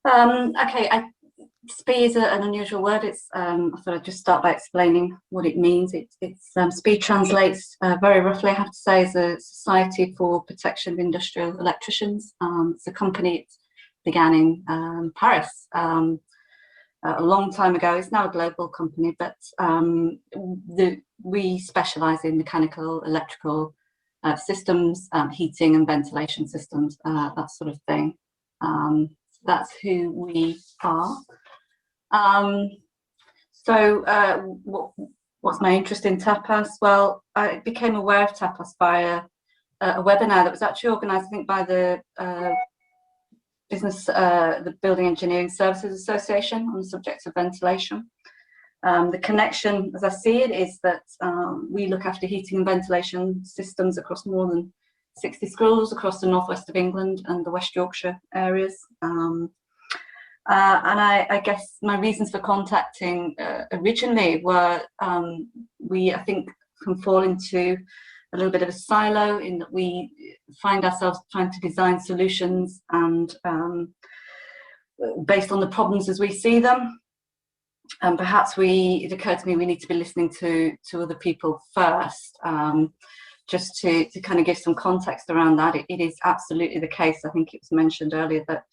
Okay, SPIE is an unusual word. It's I thought I'd just start by explaining what it means. SPIE translates very roughly, I have to say, as a Society for Protection of Industrial Electricians. It's a company. It began in Paris a long time ago. It's now a global company, but we specialise in mechanical, electrical systems, heating and ventilation systems, that sort of thing. That's who we are. What's my interest in tapas? Well, I became aware of tapas via a webinar that was actually organised, I think, by the the Building Engineering Services Association on the subject of ventilation. The connection, as I see it, is that we look after heating and ventilation systems across more than 60 schools across the northwest of England and the West Yorkshire areas. And I guess my reasons for contacting originally were I think, can fall into a little bit of a silo in that we find ourselves trying to design solutions and based on the problems as we see them. And perhaps it occurred to me we need to be listening to other people first, just to kind of give some context around that. It is absolutely the case, I think it was mentioned earlier, that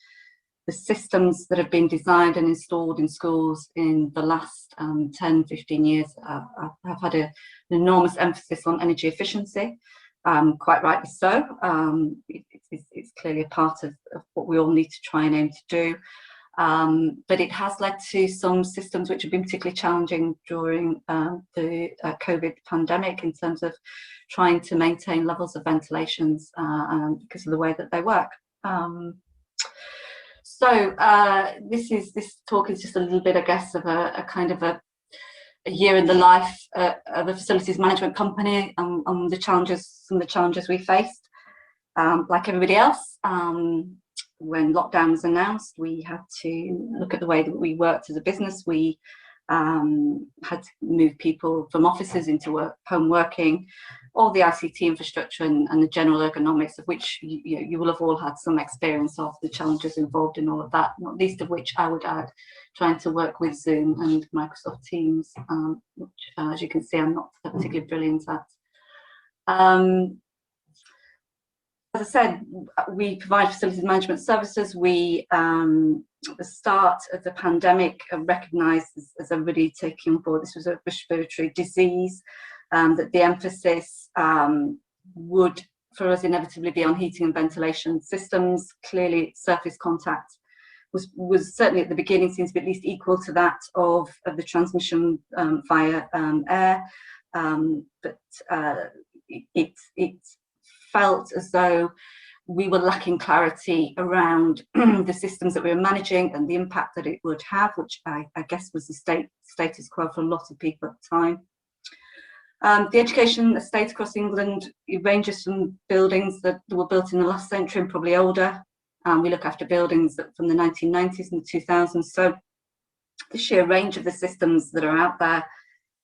the systems that have been designed and installed in schools in the last 10, 15 years have had an enormous emphasis on energy efficiency, quite rightly so. It's clearly a part of what we all need to try and aim to do. But it has led to some systems which have been particularly challenging during the COVID pandemic in terms of trying to maintain levels of ventilations because of the way that they work. This talk is just a little bit, I guess, of a kind of a year in the life of a facilities management company and some of the challenges we faced. Like everybody else, when lockdown was announced, we had to look at the way that we worked as a business. We had to move people from offices into home working, all the ICT infrastructure and the general ergonomics of which you will have all had some experience of, the challenges involved in all of that, not least of which I would add trying to work with Zoom and Microsoft Teams, which as you can see I'm not particularly brilliant at. As I said, we provide facilities management services. We, at the start of the pandemic, recognised, as everybody taking on board, this was a respiratory disease, that the emphasis would, for us, inevitably be on heating and ventilation systems. Clearly, surface contact was certainly at the beginning seems to be at least equal to that of the transmission via air, but it felt as though we were lacking clarity around the systems that we were managing and the impact that it would have, which I guess was the status quo for a lot of people at the time. The education estate across England, it ranges from buildings that were built in the last century and probably older. We look after buildings from the 1990s and the 2000s. So the sheer range of the systems that are out there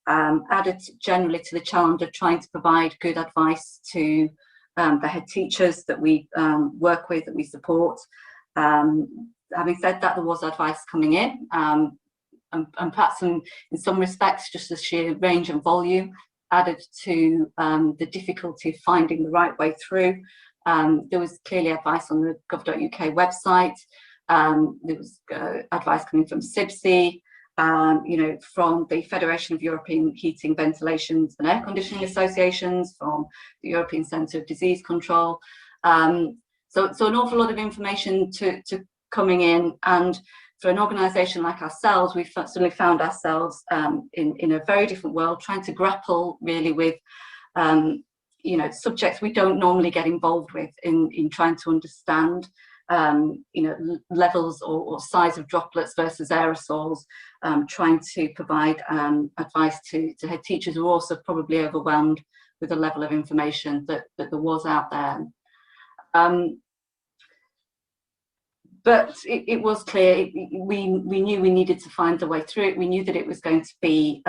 added generally to the challenge of trying to provide good advice to the head teachers that we work with, that we support. Having said that, there was advice coming in, and perhaps in some respects, just the sheer range and volume added to the difficulty of finding the right way through. There was clearly advice on the gov.uk website. There was advice coming from SPIE, from the Federation of European Heating, Ventilation and Air Conditioning Associations, from the European Centre of Disease Control. So an awful lot of information to coming in, and for an organisation like ourselves, we suddenly found ourselves in a very different world, trying to grapple really with subjects we don't normally get involved with in trying to understand levels or size of droplets versus aerosols, trying to provide advice to head teachers who are also probably overwhelmed with the level of information that there was out there. but it was clear, we knew we needed to find a way through it. We knew that it was going to be,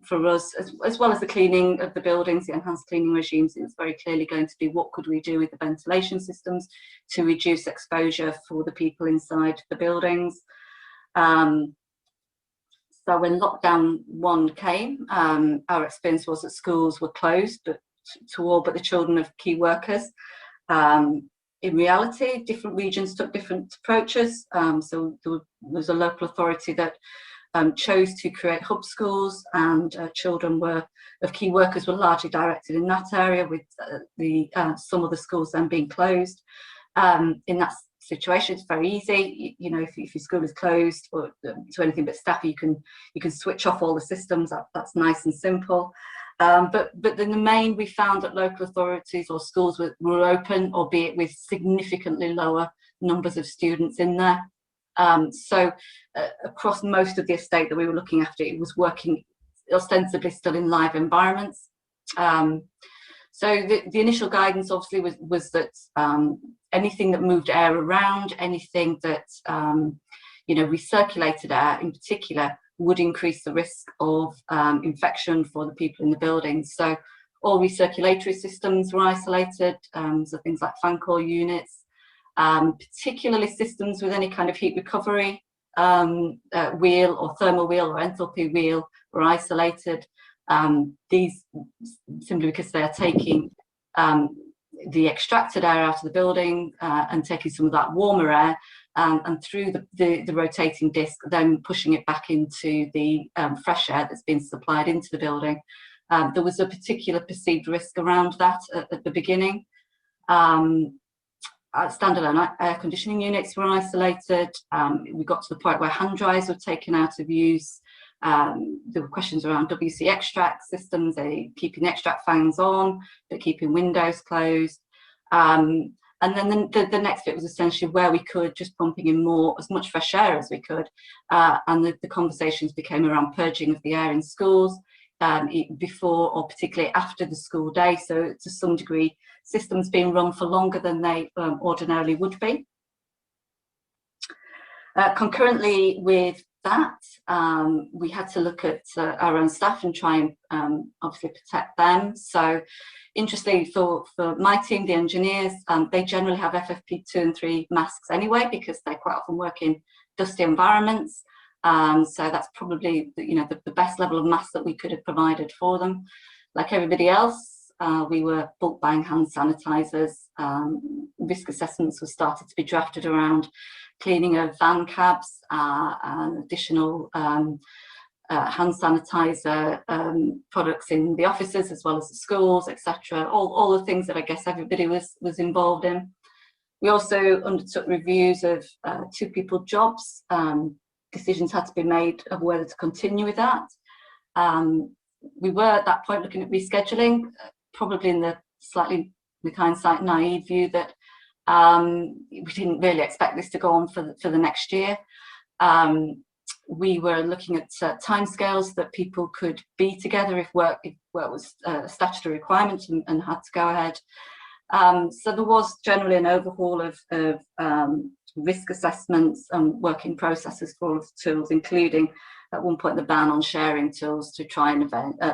for us, as well as the cleaning of the buildings, the enhanced cleaning regimes, it was very clearly going to be what could we do with the ventilation systems to reduce exposure for the people inside the buildings. So when lockdown 1 came, our experience was that schools were closed, but to all but the children of key workers. In reality, different regions took different approaches. So there was a local authority that chose to create hub schools, and children of key workers were largely directed in that area, with some of the schools then being closed. In that situation, it's very easy. You know, if your school is closed or to anything but staff, you can switch off all the systems. That's nice and simple. But in the main, we found that local authorities or schools were open, albeit with significantly lower numbers of students in there. So across most of the estate that we were looking after, it was working ostensibly still in live environments. So the initial guidance obviously was that anything that moved air around, anything that recirculated air in particular, would increase the risk of infection for the people in the buildings. So all recirculatory systems were isolated, so things like fan coil units, particularly systems with any kind of heat recovery wheel or thermal wheel or enthalpy wheel were isolated. These simply because they are taking the extracted air out of the building and taking some of that warmer air and through the rotating disc, then pushing it back into the fresh air that's been supplied into the building. There was a particular perceived risk around that at the beginning. Standalone air conditioning units were isolated. We got to the point where hand dryers were taken out of use. There were questions around WC extract systems, keeping extract fans on, but keeping windows closed. And then the next bit was essentially where we could, just pumping in as much fresh air as we could. And the conversations became around purging of the air in schools before or particularly after the school day. So to some degree, systems being run for longer than they ordinarily would be. Concurrently with that, we had to look at our own staff and try and obviously protect them. So interestingly for my team, the engineers, they generally have FFP2 and 3 masks anyway, because they quite often work in dusty environments. So that's probably the best level of mask that we could have provided for them. Like everybody else, we were bulk buying hand sanitizers. Risk assessments were started to be drafted around cleaning of van cabs, and additional hand sanitizer products in the offices as well as the schools, etc. All the things that I guess everybody was involved in. We also undertook reviews of 2 people jobs. Decisions had to be made of whether to continue with that. We were at that point looking at rescheduling, probably in the slightly, with hindsight, naive view that we didn't really expect this to go on for the next year. We were looking at timescales that people could be together if work was a statutory requirement and had to go ahead. So there was generally an overhaul of risk assessments and working processes for all of the tools, including at one point the ban on sharing tools to try and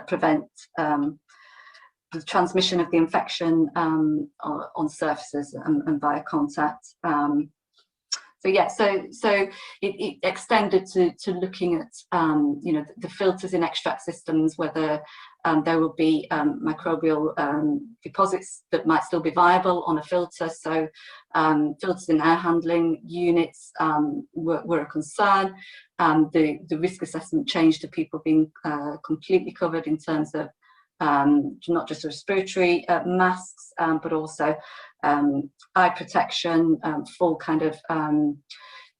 prevent the transmission of the infection on surfaces and via contact. So yeah, so it extended to looking at the filters in extract systems, whether there will be microbial deposits that might still be viable on a filter. So filters in air handling units were a concern. The risk assessment changed to people being completely covered in terms of not just respiratory masks, but also eye protection, full kind of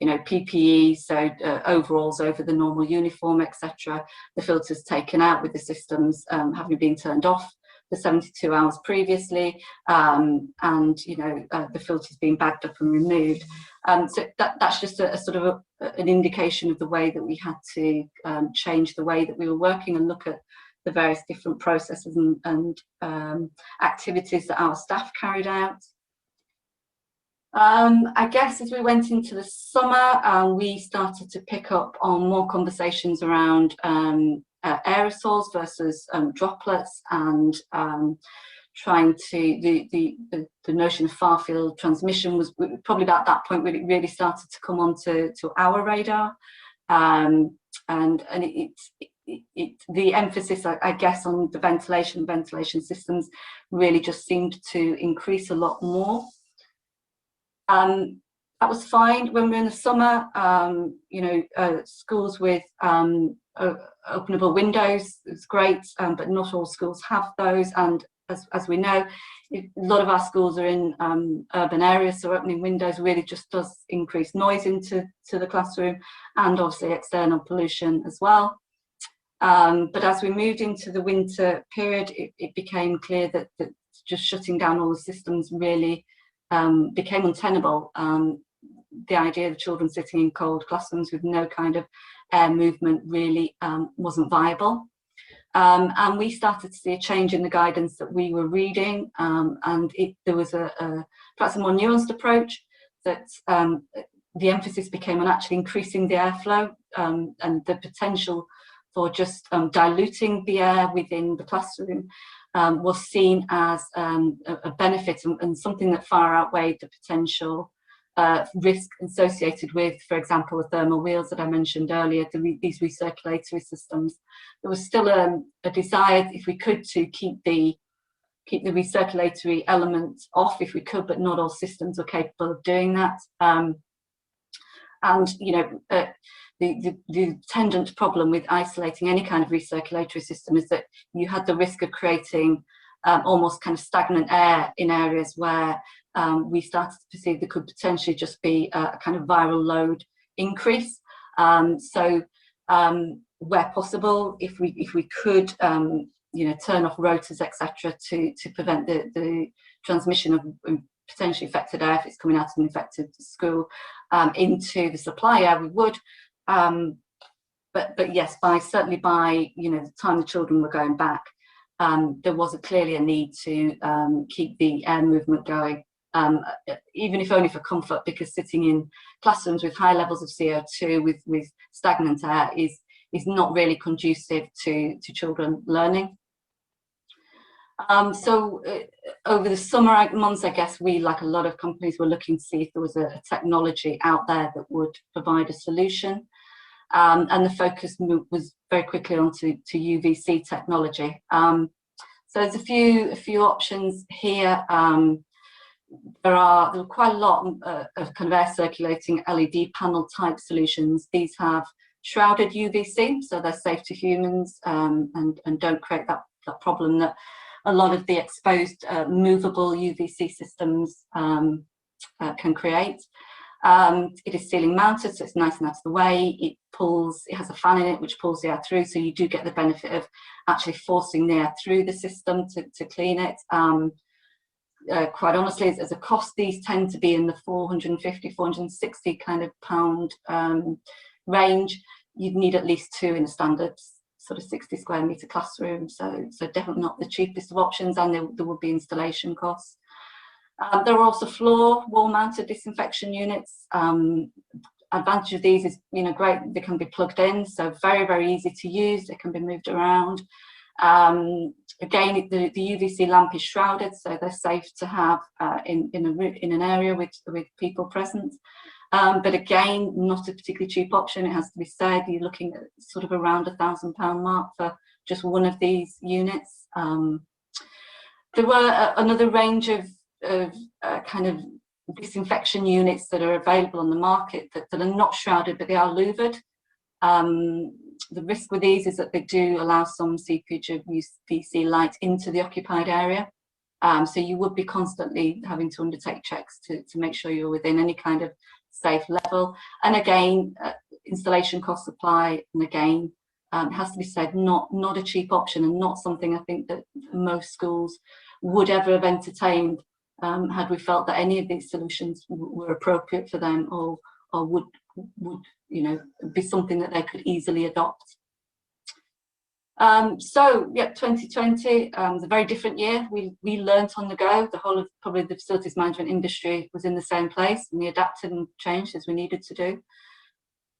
PPE, so overalls over the normal uniform, etc. The filters taken out with the systems having been turned off for 72 hours previously, and the filters being bagged up and removed. So that's just a sort of an indication of the way that we had to change the way that we were working and look at the various different processes and activities that our staff carried out. I guess as we went into the summer, we started to pick up on more conversations around aerosols versus droplets, and trying to the notion of far field transmission was probably about that point when it really started to come onto our radar, and the emphasis, I guess, on the ventilation systems really just seemed to increase a lot more. That was fine when we were in the summer. Schools with openable windows is great, but not all schools have those. And as we know, a lot of our schools are in urban areas, so opening windows really just does increase noise into the classroom, and obviously external pollution as well. But as we moved into the winter period, it became clear that just shutting down all the systems really became untenable. The idea of children sitting in cold classrooms with no kind of air movement really wasn't viable. And we started to see a change in the guidance that we were reading, and there was perhaps a more nuanced approach, that the emphasis became on actually increasing the airflow, and the potential for just diluting the air within the classroom was seen as a benefit, and something that far outweighed the potential risk associated with, for example, the thermal wheels that I mentioned earlier, these recirculatory systems. There was still a desire, if we could, to keep the recirculatory element off if we could, but not all systems are capable of doing that. And the attendant problem with isolating any kind of recirculatory system is that you had the risk of creating almost kind of stagnant air in areas where we started to perceive there could potentially just be a kind of viral load increase. So where possible, if we could turn off rotors, etc., to prevent the transmission of potentially affected air, if it's coming out of an infected school, into the supply air, we would. But yes, certainly by the time the children were going back, there was clearly a need to keep the air movement going, even if only for comfort, because sitting in classrooms with high levels of CO2 with stagnant air is not really conducive to children learning. So over the summer months, I guess we, like a lot of companies, were looking to see if there was a technology out there that would provide a solution. And the focus was very quickly onto UVC technology. So there's a few options here. There are quite a lot of kind of air circulating LED panel type solutions. These have shrouded UVC, so they're safe to humans, and don't create that problem that a lot of the exposed movable UVC systems can create. It is ceiling mounted, so it's nice and out of the way. It has a fan in it which pulls the air through, so you do get the benefit of actually forcing the air through the system to clean it. Quite honestly, as a cost, these tend to be in the 450, 460 kind of pound range. You'd need at least two in a standard sort of 60 square metre classroom, so definitely not the cheapest of options, and there would be installation costs. There are also wall-mounted disinfection units. Advantage of these is, great, they can be plugged in, so very, very easy to use. They can be moved around. Again, the UVC lamp is shrouded, so they're safe to have in an area with people present. But again, not a particularly cheap option, it has to be said. You're looking at sort of around £1,000 mark for just one of these units. There were another range of kind of disinfection units that are available on the market that are not shrouded, but they are louvered. The risk with these is that they do allow some seepage of UVC light into the occupied area. So you would be constantly having to undertake checks to make sure you're within any kind of safe level. And again, installation cost, supply, and again, it has to be said, not a cheap option, and not something I think that most schools would ever have entertained had we felt that any of these solutions were appropriate for them, or would be something that they could easily adopt. So yeah, 2020 was a very different year. We learnt on the go. The whole of probably the facilities management industry was in the same place, and we adapted and changed as we needed to do.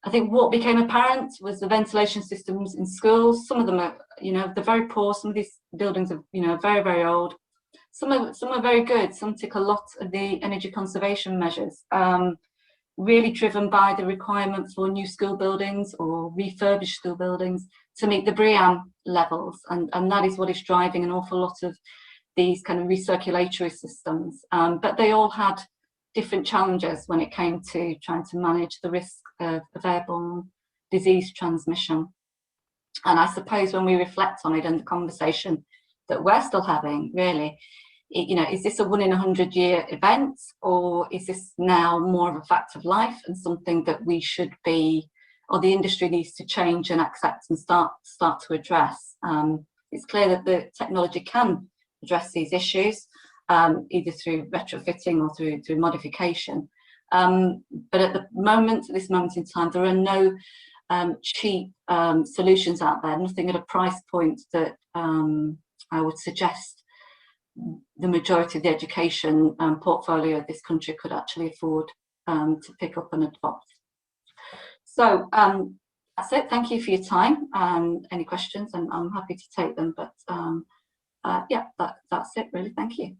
I think what became apparent was the ventilation systems in schools. Some of them are, they're very poor. Some of these buildings are, very, very old. Some are very good. Some tick a lot of the energy conservation measures, really driven by the requirement for new school buildings or refurbished school buildings to meet the BREEAM levels. And that is what is driving an awful lot of these kind of recirculatory systems. But they all had different challenges when it came to trying to manage the risk of airborne disease transmission. And I suppose when we reflect on it and the conversation that we're still having, really, is this a 1 in 100-year event, or is this now more of a fact of life and something that we should be, or the industry needs to change and accept and start to address? It's clear that the technology can address these issues, either through retrofitting or through modification. But at this moment in time, there are no cheap solutions out there, nothing at a price point that I would suggest the majority of the education portfolio of this country could actually afford to pick up and adopt. So that's it. Thank you for your time. Any questions, and I'm happy to take them. But yeah, that's it really. Thank you.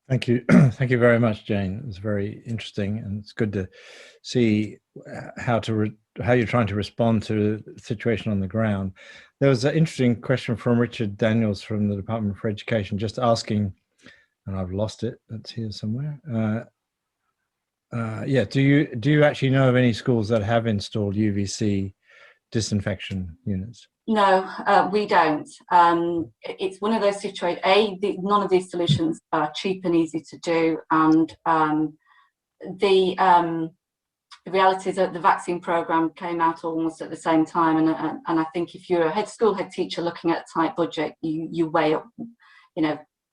Thank you. Thank you very much, Jane. It's very interesting, and it's good to see how you're trying to respond to the situation on the ground. There was an interesting question from Richard Daniels from the Department for Education, just asking, and I've lost it. It's here somewhere. Yeah, do you actually know of any schools that have installed UVC disinfection units? No, we don't. It's one of those situations. None of these solutions are cheap and easy to do, and the reality is that the vaccine program came out almost at the same time, and I think if you're a school head teacher looking at a tight budget, you weigh up,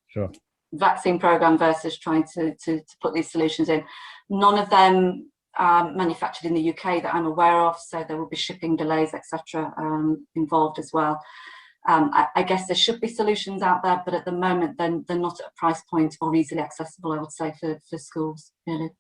Sure. Vaccine program versus trying to put these solutions in. None of them manufactured in the UK that I'm aware of, so there will be shipping delays, etc. Involved as well. I guess there should be solutions out there, but at the moment they're not at a price point or easily accessible, I would say, for schools, really.